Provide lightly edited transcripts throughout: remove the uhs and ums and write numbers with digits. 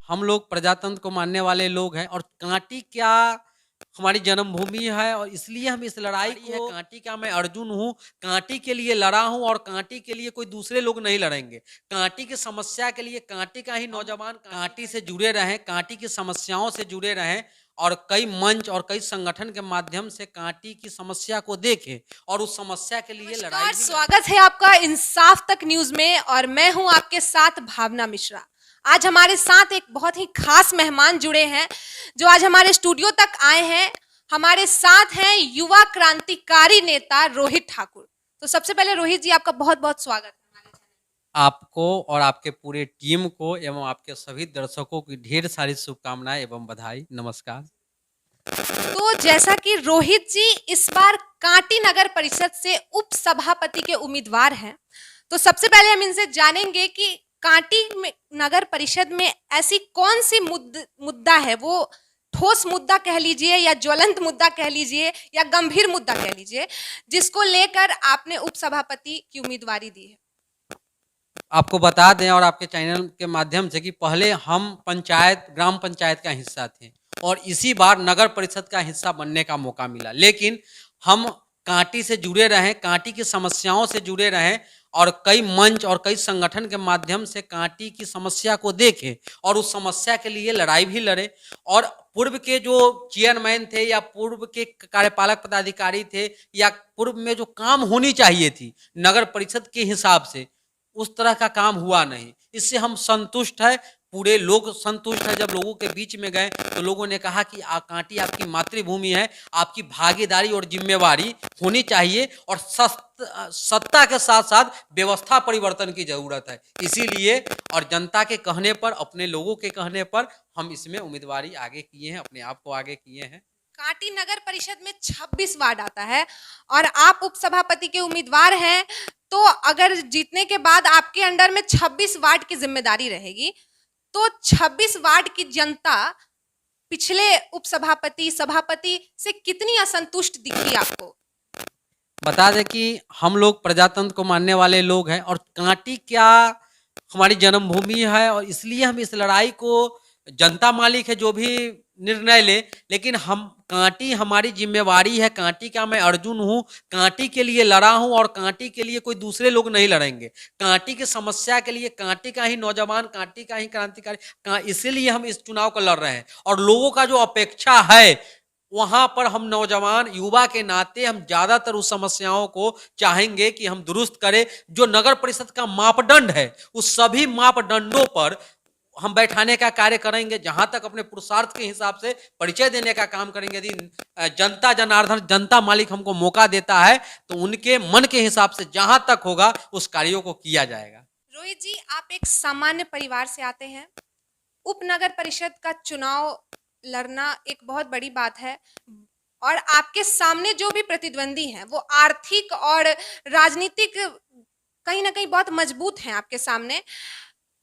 हम लोग प्रजातंत्र को मानने वाले लोग हैं और कांटी क्या हमारी जन्मभूमि है और इसलिए हम इस लड़ाई को कांटी क्या मैं अर्जुन हूँ, कांटी के लिए लड़ा हूँ और कांटी के लिए कोई दूसरे लोग नहीं लड़ेंगे। कांटी की समस्या के लिए कांटी का ही नौजवान कांटी से जुड़े रहें, कांटी की समस्याओं से जुड़े रहें और कई मंच और कई संगठन के माध्यम से कांटी की समस्या को देखें और उस समस्या के लिए लड़ाई नमस्कार, भी स्वागत है आपका इंसाफ तक न्यूज में और मैं हूं आपके साथ भावना मिश्रा। आज हमारे साथ एक बहुत ही खास मेहमान जुड़े हैं जो आज हमारे स्टूडियो तक आए हैं। हमारे साथ हैं युवा क्रांतिकारी नेता रोहित ठाकुर। तो सबसे पहले रोहित जी, आपका बहुत बहुत स्वागत है हमारे चैनल। आपको और आपके पूरे टीम को एवं आपके सभी दर्शकों की ढेर सारी शुभकामनाएं एवं बधाई। नमस्कार। तो जैसा कि रोहित जी इस बार कांटी नगर परिषद से उप सभापति के उम्मीदवार हैं, तो सबसे पहले हम इनसे जानेंगे कि कांटी नगर परिषद में ऐसी कौन सी मुद्दा है, वो ठोस मुद्दा कह लीजिए या ज्वलंत मुद्दा कह लीजिए या गंभीर मुद्दा कह लीजिए, जिसको लेकर आपने उप सभापति की उम्मीदवारी दी है। आपको बता दें और आपके चैनल के माध्यम से कि पहले हम ग्राम पंचायत का हिस्सा थे और इसी बार नगर परिषद का हिस्सा बनने का मौका मिला, लेकिन हम कांटी से जुड़े रहें, कांटी की समस्याओं से जुड़े रहें और कई मंच और कई संगठन के माध्यम से कांटी की समस्या को देखें और उस समस्या के लिए लड़ाई भी लड़े। और पूर्व के जो चेयरमैन थे या पूर्व के कार्यपालक पदाधिकारी थे या पूर्व में जो काम होनी चाहिए थी नगर परिषद के हिसाब से, उस तरह का काम हुआ नहीं। इससे हम संतुष्ट है, पूरे लोग संतुष्ट है। जब लोगों के बीच में गए तो लोगों ने कहा कि कांटी आपकी मातृभूमि है, आपकी भागीदारी और जिम्मेवारी होनी चाहिए और सत्ता के साथ साथ व्यवस्था परिवर्तन की जरूरत है। इसीलिए और जनता के कहने पर, अपने लोगों के कहने पर हम इसमें उम्मीदवारी आगे किए हैं, अपने आप को आगे किए हैं। कांटी नगर परिषद में 26 वार्ड आता है और आप उपसभापति के उम्मीदवार हैं, तो अगर जीतने के बाद आपके अंडर में 26 वार्ड की जिम्मेदारी रहेगी, तो 26 वार्ड की जनता पिछले उपसभापति सभापति से कितनी असंतुष्ट दिखी आपको? बता दें कि हम लोग प्रजातंत्र को मानने वाले लोग हैं और कांटी क्या हमारी जन्मभूमि है और इसलिए हम इस लड़ाई को, जनता मालिक है जो भी निर्णय ले, लेकिन हम कांटी हमारी जिम्मेवारी है। कांटी का मैं अर्जुन हूँ, कांटी के लिए लड़ा हूँ और कांटी के लिए कोई दूसरे लोग नहीं लड़ेंगे। कांटी की समस्या के लिए कांटी का ही नौजवान, कांटी का ही क्रांतिकारी, इसीलिए हम इस चुनाव को लड़ रहे हैं और लोगों का जो अपेक्षा है वहां पर हम नौजवान युवा के नाते हम ज्यादातर उस समस्याओं को चाहेंगे कि हम दुरुस्त करें। जो नगर परिषद का मापदंड है उस सभी मापदंडों पर हम बैठाने का कार्य करेंगे। जहां तक अपने पुरुषार्थ के हिसाब से परिचय देने का काम करेंगे। यदि जनता जनार्दन, जनता मालिक हमको मौका देता है तो उनके मन के हिसाब से जहां तक होगा उस कार्यों को किया जाएगा। रोहित जी, आप एक सामान्य परिवार से आते हैं, उप नगर परिषद का चुनाव लड़ना एक बहुत बड़ी बात है और आपके सामने जो भी प्रतिद्वंदी हैं वो आर्थिक और राजनीतिक कहीं ना कहीं बहुत मजबूत हैं आपके सामने,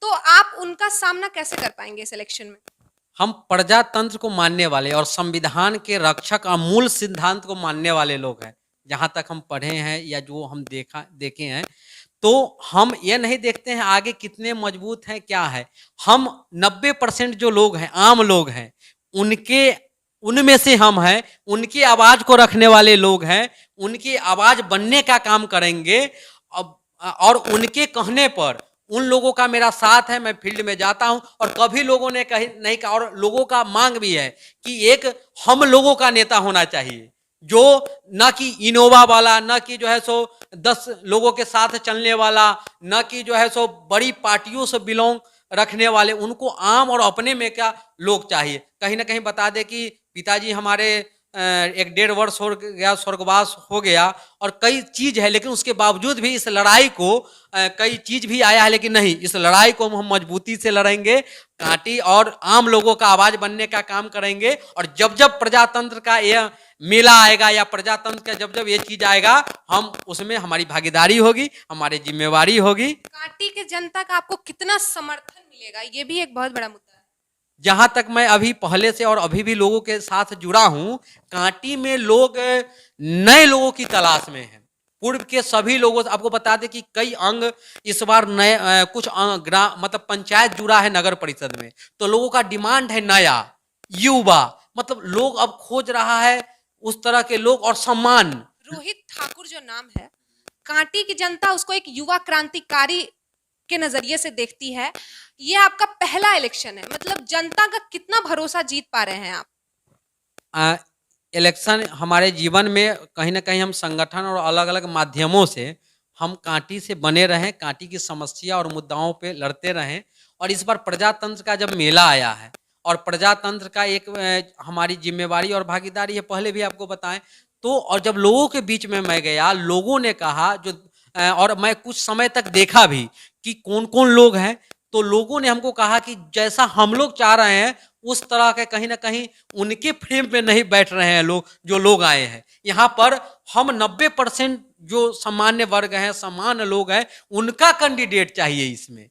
तो आप उनका सामना कैसे कर पाएंगे इस इलेक्शन में? हम प्रजातंत्र को मानने वाले और संविधान के रक्षक और मूल सिद्धांत को मानने वाले लोग हैं। जहाँ तक हम पढ़े हैं या जो हम देखे हैं, तो हम ये नहीं देखते हैं आगे कितने मजबूत हैं क्या है। हम 90% जो लोग हैं, आम लोग हैं, उनमें से हम हैं, उनकी आवाज को रखने वाले लोग हैं, उनकी आवाज बनने का काम करेंगे। अब और उनके कहने पर उन लोगों का मेरा साथ है। मैं फील्ड में जाता हूं और कभी लोगों ने कहीं नहीं कहा और लोगों का मांग भी है कि एक हम लोगों का नेता होना चाहिए, जो न कि इनोवा वाला, न कि जो है सो 10 लोगों के साथ चलने वाला, न कि जो है सो बड़ी पार्टियों से बिलोंग रखने वाले। उनको आम और अपने में क्या लोग चाहिए। कहीं ना कहीं बता दे कि पिताजी हमारे 1-1.5 वर्ष हो गया, स्वर्गवास हो गया और कई चीज है, लेकिन उसके बावजूद भी इस लड़ाई को कई चीज भी आया है, लेकिन नहीं, इस लड़ाई को हम मजबूती से लड़ेंगे। कांटी और आम लोगों का आवाज बनने का काम करेंगे और जब जब प्रजातंत्र का यह मेला आएगा या प्रजातंत्र का जब जब ये चीज आएगा, हम उसमें हमारी भागीदारी होगी, हमारी जिम्मेवारी होगी। कांटी के जनता का आपको कितना समर्थन मिलेगा, ये भी एक बहुत बड़ा मुद्दा है। जहां तक मैं अभी पहले से और अभी भी लोगों के साथ जुड़ा हूं, कांटी में लोग नए लोगों की तलाश में हैं। पूर्व के सभी लोगों से आपको बता दें कि कई अंग इस बार नए कुछ अंग ग्राम मतलब पंचायत जुड़ा है नगर परिषद में, तो लोगों का डिमांड है नया, युवा, मतलब लोग अब खोज रहा है उस तरह के लोग और सम्मान। रोहित ठाकुर जो नाम है, कांटी की जनता उसको एक युवा क्रांतिकारी के नजरिए से देखती है। ये आपका पहला इलेक्शन है, मतलब जनता का कितना भरोसा जीत पा रहे हैं आप? अ, इलेक्शन हमारे जीवन में कहीं न कहीं हम संगठन और अलग-अलग माध्यमों से हम कांटी से बने रहें, कांटी की समस्या और मुद्दाओं पे लड़ते रहें और इस बार प्रजातंत्र का जब मेला आया है और प्रजातंत्र का एक हमारी ज़िम्मेवारी और भागीदारी है, पहले भी आपको बताएँ। तो और जब लोगों के बीच में मैं गया, लोगों ने कहा और मैं कुछ समय तक देखा भी कि कौन-कौन लोग हैं, तो लोगों ने हमको कहा कि जैसा हम लोग चाह रहे हैं, उस तरह के कहीं न कहीं उनके फ्रेम पे नहीं बैठ रहे हैं लोग, जो लोग आए हैं। यहाँ पर हम 90% जो सामान्य वर्ग हैं, सामान्य लोग हैं, उनका कैंडिडेट चाहिए इसमें।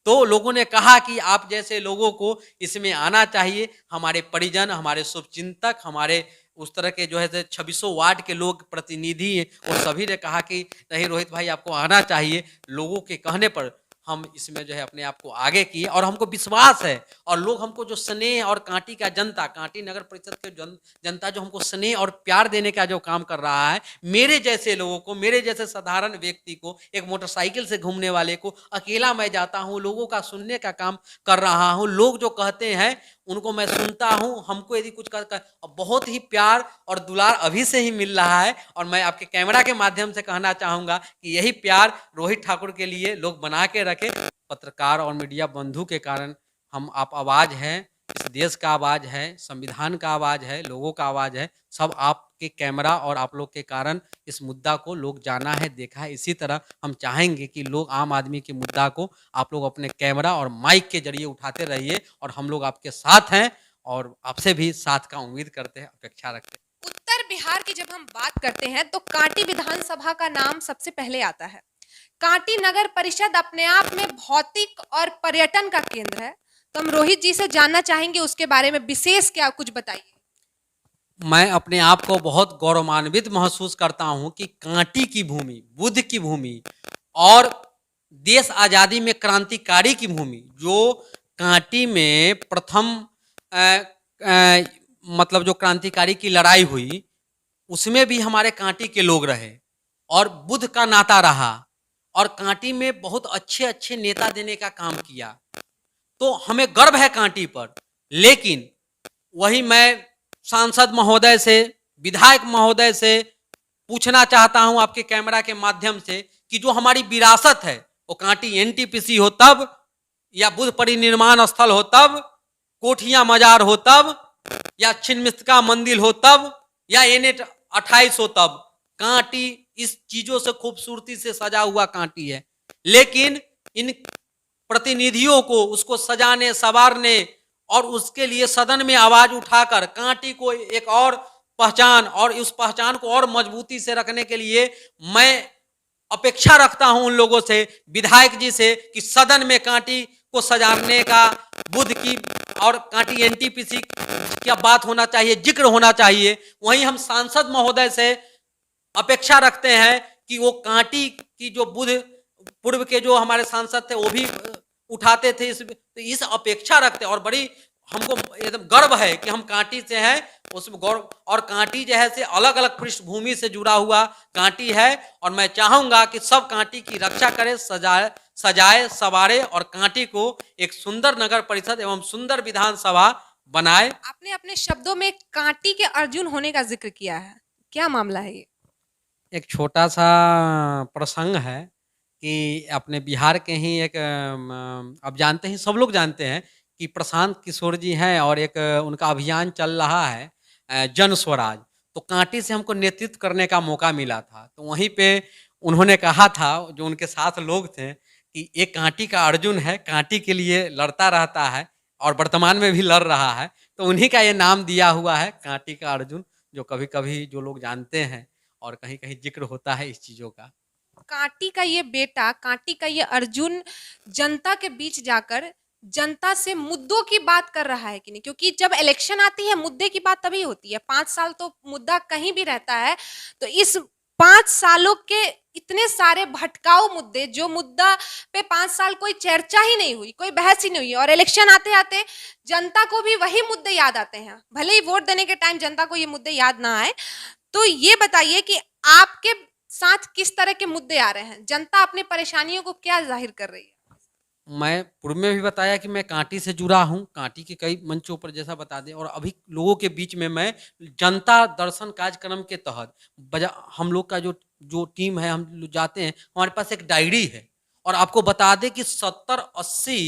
तो लोगों ने कहा कि आप जैसे लोगों को इसमें आना चाहिए, हमारे परिजन, हमारे शुभचिंतक, हमारे उस तरह के जो है से 2600 वार्ड के लोग प्रतिनिधि हैं, वो सभी ने कहा कि नहीं रोहित भाई आपको आना चाहिए। लोगों के कहने पर हम इसमें जो है अपने आप को आगे किए और हमको विश्वास है और लोग हमको जो स्नेह और कांटी का जनता, कांटी नगर परिषद के जनता जो हमको स्नेह और प्यार देने का जो काम कर रहा है, मेरे जैसे लोगों को, मेरे जैसे साधारण व्यक्ति को, एक मोटरसाइकिल से घूमने वाले को, अकेला मैं जाता हूँ, लोगों का सुनने का काम कर रहा हूँ। लोग जो कहते हैं उनको मैं सुनता हूँ, हमको यदि कुछ कर बहुत ही प्यार और दुलार अभी से ही मिल रहा है और मैं आपके कैमरा के माध्यम से कहना चाहूँगा कि यही प्यार रोहित ठाकुर के लिए लोग बना के रखें। पत्रकार और मीडिया बंधु के कारण हम आप आवाज़ हैं, इस देश का आवाज़ है, संविधान का आवाज़ है, लोगों का आवाज़ है, सब आपके कैमरा और आप लोग के कारण इस मुद्दा को लोग जाना है, देखा है। इसी तरह हम चाहेंगे कि लोग आम आदमी के मुद्दा को आप लोग अपने कैमरा और माइक के ज़रिए उठाते रहिए और हम लोग आपके साथ हैं और आपसे भी साथ का उम्मीद करते हैं, अपेक्षा रखते हैं। उत्तर बिहार की जब हम बात करते हैं तो कांटी विधानसभा का नाम सबसे पहले आता है। कांटी नगर परिषद अपने आप में भौतिक और पर्यटन का केंद्र है। तो हम रोहित जी से जानना चाहेंगे उसके बारे में विशेष क्या कुछ बताइए। मैं अपने आप को बहुत गौरवान्वित महसूस करता हूँ कि कांटी की भूमि, बुद्ध की भूमि और देश आज़ादी में क्रांतिकारी की भूमि, जो कांटी में प्रथम अ, अ, मतलब जो क्रांतिकारी की लड़ाई हुई, उसमें भी हमारे कांटी के लोग रहे और बुद्ध का नाता रहा और कांटी में बहुत अच्छे-अच्छे नेता देने का काम किया। तो हमें गर्व है कांटी पर, लेकिन वही मैं सांसद महोदय से, विधायक महोदय से पूछना चाहता हूं आपके कैमरा के माध्यम से कि जो हमारी विरासत है वो कांटी एनटीपीसी हो तब, या बुद्ध परिनिर्माण स्थल हो तब, कोठिया मजार हो तब, या छिन्नमस्तिका मंदिर हो तब, या एन 28 हो तब, कांटी इस चीजों से खूबसूरती से सजा हुआ कांटी है। लेकिन इन प्रतिनिधियों को उसको सजाने, संवारने और उसके लिए सदन में आवाज उठाकर कांटी को एक और पहचान और उस पहचान को और मजबूती से रखने के लिए मैं अपेक्षा रखता हूं उन लोगों से, विधायक जी से, कि सदन में कांटी को सजाने का बुद्ध की और कांटी एनटीपीसी क्या बात होना चाहिए, जिक्र होना चाहिए। वहीं हम सांसद महोदय से अपेक्षा रखते हैं कि वो कांटी की जो बुद्ध पूर्व के जो हमारे सांसद थे वो भी उठाते थे, इस अपेक्षा रखते और बड़ी हमको एकदम गर्व है कि हम कांटी से हैं, उसमें गौरव। और कांटी जो है से अलग अलग पृष्ठभूमि से जुड़ा हुआ कांटी है और मैं चाहूंगा कि सब कांटी की रक्षा करें, सजाए सवारे और कांटी को एक सुंदर नगर परिषद एवं सुंदर विधानसभा बनाए। आपने अपने शब्दों में कांटी के अर्जुन होने का जिक्र किया है, क्या मामला है ये? एक छोटा सा प्रसंग है कि अपने बिहार के ही एक अब जानते हैं, सब लोग जानते हैं कि प्रशांत किशोर जी हैं और एक उनका अभियान चल रहा है जन स्वराज। तो कांटी से हमको नेतृत्व करने का मौका मिला था, तो वहीं पे उन्होंने कहा था जो उनके साथ लोग थे कि एक कांटी का अर्जुन है, कांटी के लिए लड़ता रहता है और वर्तमान में भी लड़ रहा है, तो उन्हीं का ये नाम दिया हुआ है कांटी का अर्जुन, जो कभी कभी जो लोग जानते हैं और कहीं-कहीं ज़िक्र होता है इस चीज़ों का। कांटी का ये बेटा, कांटी का ये अर्जुन जनता के बीच जाकर जनता से मुद्दों की बात कर रहा है कि नहीं? क्योंकि जब इलेक्शन आती है मुद्दे की बात तभी होती है। 5 साल तो मुद्दा कहीं भी रहता है। तो इस 5 सालों के इतने सारे भटकाऊ मुद्दे, जो मुद्दा पे 5 साल कोई चर्चा ही नहीं हुई, कोई बहस ही नहीं हुई, और इलेक्शन आते आते जनता को भी वही मुद्दे याद आते हैं, भले ही वोट देने के टाइम जनता को ये मुद्दे याद ना आए। तो ये बताइए कि आपके साथ किस तरह के मुद्दे आ रहे हैं, जनता अपनी परेशानियों को क्या जाहिर कर रही है? मैं पूर्व में भी बताया कि मैं कांटी से जुड़ा हूं, कांटी के कई मंचों पर जैसा बता दें, और अभी लोगों के बीच में मैं जनता दर्शन कार्यक्रम के तहत हम लोग का जो जो टीम है, हम लोग जाते हैं, हमारे पास एक डायरी है, और आपको बता दें कि 70-80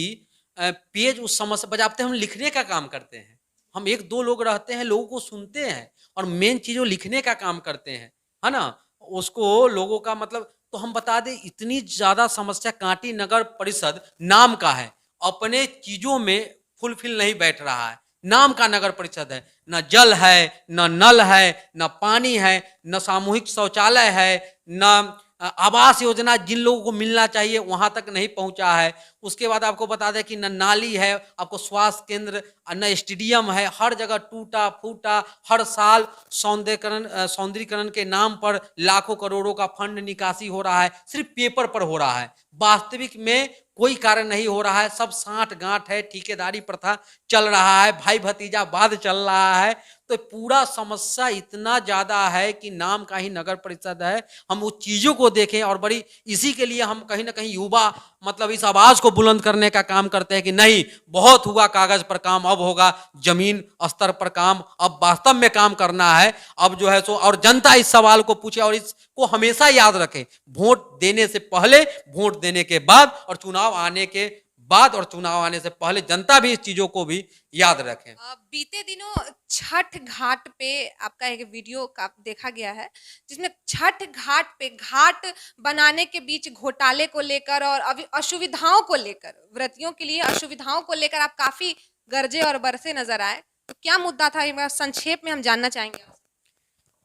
पेज उस समस्या बजाते हम लिखने का काम करते हैं। हम 1-2 लोग रहते हैं, लोगों को सुनते हैं और मेन चीज़ों लिखने का काम करते हैं, है ना? उसको लोगों का मतलब, तो हम बता दें इतनी ज़्यादा समस्या कांटी नगर परिषद नाम का है, अपने चीज़ों में फुलफिल नहीं बैठ रहा है। नाम का नगर परिषद है, न जल है, न नल है, न पानी है, न सामूहिक शौचालय है, न आवास योजना जिन लोगों को मिलना चाहिए वहां तक नहीं पहुंचा है। उसके बाद आपको बता दें कि न नाली है, आपको स्वास्थ्य केंद्र, न स्टेडियम है, हर जगह टूटा फूटा, हर साल सौंदर्यीकरण के नाम पर लाखों करोड़ों का फंड निकासी हो रहा है, सिर्फ पेपर पर हो रहा है, वास्तविक में कोई कार्य नहीं हो रहा है, सब साठ गांठ है, ठेकेदारी प्रथा चल रहा है, भाई भतीजा वाद चल रहा है। तो पूरा समस्या इतना ज्यादा है कि नाम का ही नगर परिषद है, हम उस चीजों को देखें, और बड़ी इसी के लिए हम कहीं ना कहीं युवा मतलब इस आवाज को बुलंद करने का काम करते हैं कि नहीं, बहुत हुआ कागज पर काम, अब होगा जमीन स्तर पर काम, अब वास्तव में काम करना है। अब जो है सो, और जनता इस सवाल को पूछे और इसको हमेशा याद रखे, वोट देने से पहले, वोट देने के बाद, और चुनाव आने के बाद और चुनाव आने से पहले जनता भी इस चीजों को भी याद रखें। बीते दिनों छठ घाट पे आपका एक वीडियो का देखा गया है, जिसमें छठ घाट पे घाट बनाने के बीच घोटाले को लेकर और अभी असुविधाओं को लेकर, व्रतियों के लिए असुविधाओं को लेकर आप काफी गरजे और बरसे नजर आए। तो क्या मुद्दा था, एक बार संक्षेप में हम जानना चाहेंगे।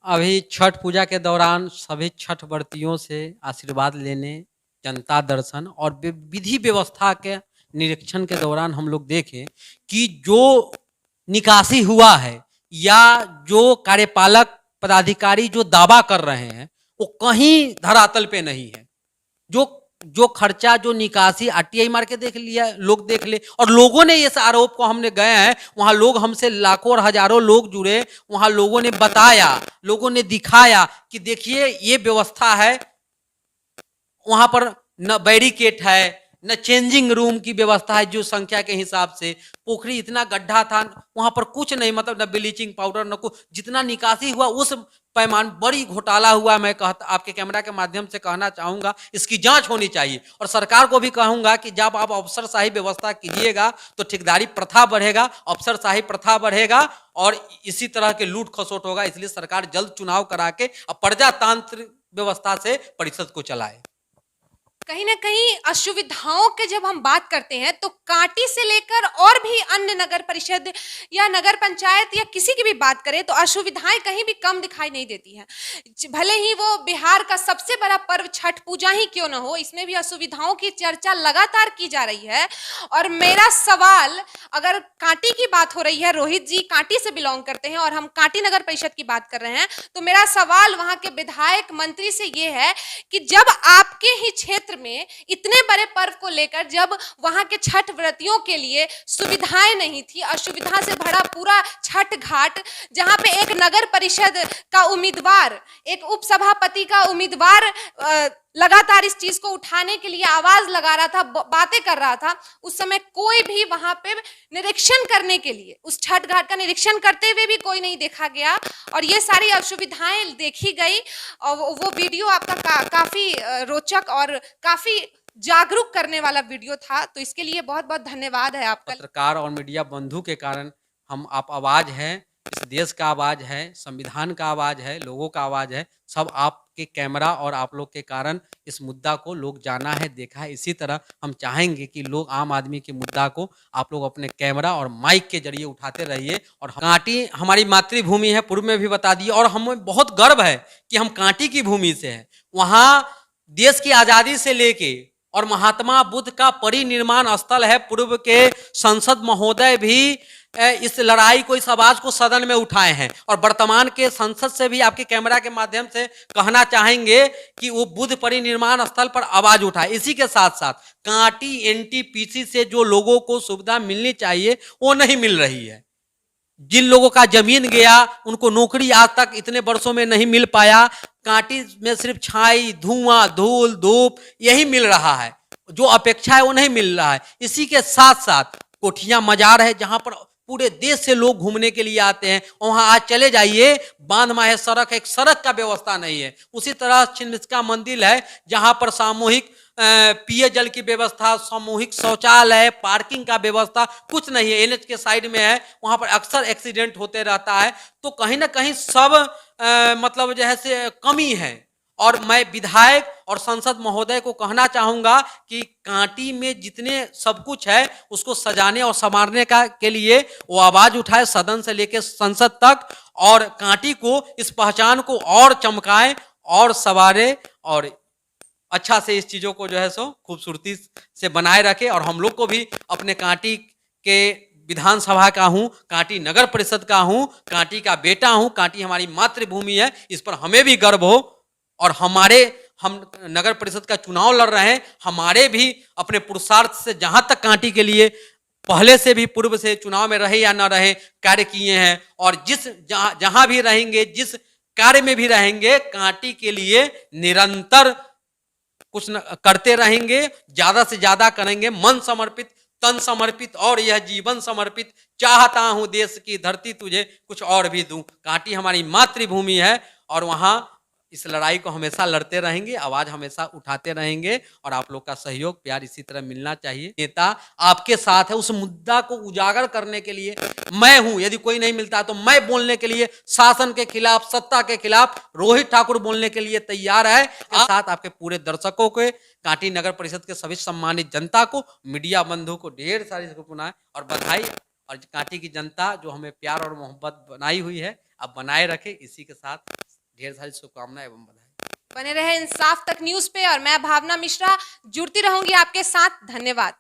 अभी छठ पूजा के दौरान सभी छठ व्रतियों से आशीर्वाद लेने, जनता दर्शन और विधि व्यवस्था के निरीक्षण के दौरान हम लोग देखें कि जो निकासी हुआ है या जो कार्यपालक पदाधिकारी जो दावा कर रहे हैं वो कहीं धरातल पे नहीं है। जो जो खर्चा, जो निकासी आरटीआई मार के देख लिया, लोग देख ले, और लोगों ने इस आरोप को, हमने गए हैं वहां, लोग हमसे लाखों और हजारों लोग जुड़े, वहां लोगों ने बताया, लोगों ने दिखाया कि देखिए ये व्यवस्था है, वहां पर न बैरिकेड है, न चेंजिंग रूम की व्यवस्था है, जो संख्या के हिसाब से पोखरी इतना गड्ढा था, वहां पर कुछ नहीं, मतलब न ब्लीचिंग पाउडर न कुछ, जितना निकासी हुआ उस पैमान, बड़ी घोटाला हुआ। मैं कहता, आपके कैमरा के माध्यम से कहना चाहूंगा, इसकी जांच होनी चाहिए, और सरकार को भी कहूंगा कि जब आप अफसरशाही व्यवस्था कीजिएगा तो ठेकेदारी प्रथा बढ़ेगा, अफसरशाही प्रथा बढ़ेगा, और इसी तरह के लूट खसोट होगा। इसलिए सरकार जल्द चुनाव करा के प्रजातांत्रिक व्यवस्था से परिषद को चलाए। कहीं ना कहीं असुविधाओं के जब हम बात करते हैं तो कांटी से लेकर और भी अन्य नगर परिषद या नगर पंचायत या किसी की भी बात करें तो असुविधाएं कहीं भी कम दिखाई नहीं देती हैं। भले ही वो बिहार का सबसे बड़ा पर्व छठ पूजा ही क्यों ना हो, इसमें भी असुविधाओं की चर्चा लगातार की जा रही है। और मेरा सवाल, अगर कांटी की बात हो रही है, रोहित जी कांटी से बिलोंग करते हैं और हम कांटी नगर परिषद की बात कर रहे हैं, तो मेरा सवाल वहां के विधायक मंत्री से ये है कि जब आपके ही क्षेत्र में इतने बड़े पर्व को लेकर, जब वहां के छठ व्रतियों के लिए सुविधाएं नहीं थी, असुविधा से भरा पूरा छठ घाट, जहां पे एक नगर परिषद का उम्मीदवार, एक उपसभापति का उम्मीदवार लगातार इस चीज को उठाने के लिए आवाज लगा रहा था, बातें कर रहा था, उस समय कोई भी वहां पे निरीक्षण करने के लिए, उस छठ घाट का निरीक्षण करते हुए भी कोई नहीं देखा गया, और ये सारी असुविधाएं देखी गई। और वो वीडियो आपका काफी रोचक और काफी जागरूक करने वाला वीडियो था, तो इसके लिए बहुत बहुत धन्यवाद है आपका। पत्रकार और मीडिया बंधु के कारण हम, आप आवाज हैं, इस देश का आवाज है, संविधान का आवाज है, लोगों का आवाज है, सब आपके कैमरा और आप लोग के कारण इस मुद्दा को लोग जाना है, देखा है। इसी तरह हम चाहेंगे कि लोग आम आदमी के मुद्दा को आप लोग अपने कैमरा और माइक के जरिए उठाते रहिए। और कांटी हमारी मातृभूमि है, पूर्व में भी बता दिए, और हमें बहुत गर्व है कि हम कांटी की भूमि से हैं। वहाँ देश की आज़ादी से लेके और महात्मा बुद्ध का परिनिर्माण स्थल है। पूर्व के संसद महोदय भी इस लड़ाई को, इस आवाज को सदन में उठाए हैं और वर्तमान के संसद से भी आपके कैमरा के माध्यम से कहना चाहेंगे कि वो बुद्ध परिनिर्माण स्थल पर आवाज उठाए। इसी के साथ साथ कांटी एनटीपीसी से जो लोगों को सुविधा मिलनी चाहिए वो नहीं मिल रही है। जिन लोगों का जमीन गया उनको नौकरी आज तक इतने वर्षों में नहीं मिल पाया। कांटी में सिर्फ छाई, धुआं, धूल, धूप यही मिल रहा है, जो अपेक्षा है वो नहीं मिल रहा है। इसी के साथ साथ कोठियां मजार है जहां पर पूरे देश से लोग घूमने के लिए आते हैं। वहां आज चले जाइए, बांध है सड़क, एक सड़क का व्यवस्था नहीं है। उसी तरह छिन्नमस्तिका मंदिर है जहां पर सामूहिक पिए जल की व्यवस्था, सामूहिक शौचालय, पार्किंग का व्यवस्था कुछ नहीं है। एनएच के साइड में है, वहां पर अक्सर एक्सीडेंट होते रहता है। तो कहीं ना कहीं सब मतलब जैसे कमी है। और मैं विधायक और सांसद महोदय को कहना चाहूंगा कि कांटी में जितने सब कुछ है उसको सजाने और संवारने का के लिए वो आवाज उठाए सदन से लेकर संसद तक, और कांटी को, इस पहचान को और चमकाएं और संवारे और अच्छा से इस चीजों को जो है सो खूबसूरती से बनाए रखे। और हम लोग को भी अपने कांटी के विधानसभा का हूं, कांटी नगर परिषद का हूं, कांटी का बेटा हूं, कांटी हमारी मातृभूमि है, इस पर हमें भी गर्व हो। और हम नगर परिषद का चुनाव लड़ रहे हैं, हमारे भी अपने पुरुषार्थ से जहां तक कांटी के लिए पहले से भी पूर्व से चुनाव में रहे या न रहे कार्य किए हैं, और जहां भी रहेंगे, जिस कार्य में भी रहेंगे, कांटी के लिए निरंतर कुछ करते रहेंगे, ज्यादा से ज्यादा करेंगे। मन समर्पित, तन समर्पित और यह जीवन समर्पित, चाहता हूं देश की धरती तुझे कुछ और भी दूं। कांटी हमारी मातृभूमि है और वहां इस लड़ाई को हमेशा लड़ते रहेंगे, आवाज हमेशा उठाते रहेंगे, और आप लोग का सहयोग प्यार इसी तरह मिलना चाहिए। नेता आपके साथ है, उस मुद्दा को उजागर करने के लिए मैं हूं। यदि कोई नहीं मिलता तो मैं बोलने के लिए, शासन के खिलाफ, सत्ता के खिलाफ रोहित ठाकुर बोलने के लिए तैयार है। साथ आपके पूरे दर्शकों को, कांटी नगर परिषद के सभी सम्मानित जनता को, मीडिया बंधु को ढेर सारी शुभकामनाएं और बधाई। और कांटी की जनता जो हमें प्यार और मोहब्बत बनाई हुई है, अब बनाए रखे। इसी के साथ ढेर सारी शुभकामनाएं एवं बधाई। बने रहे इंसाफ तक न्यूज पे, और मैं भावना मिश्रा जुड़ती रहूंगी आपके साथ। धन्यवाद।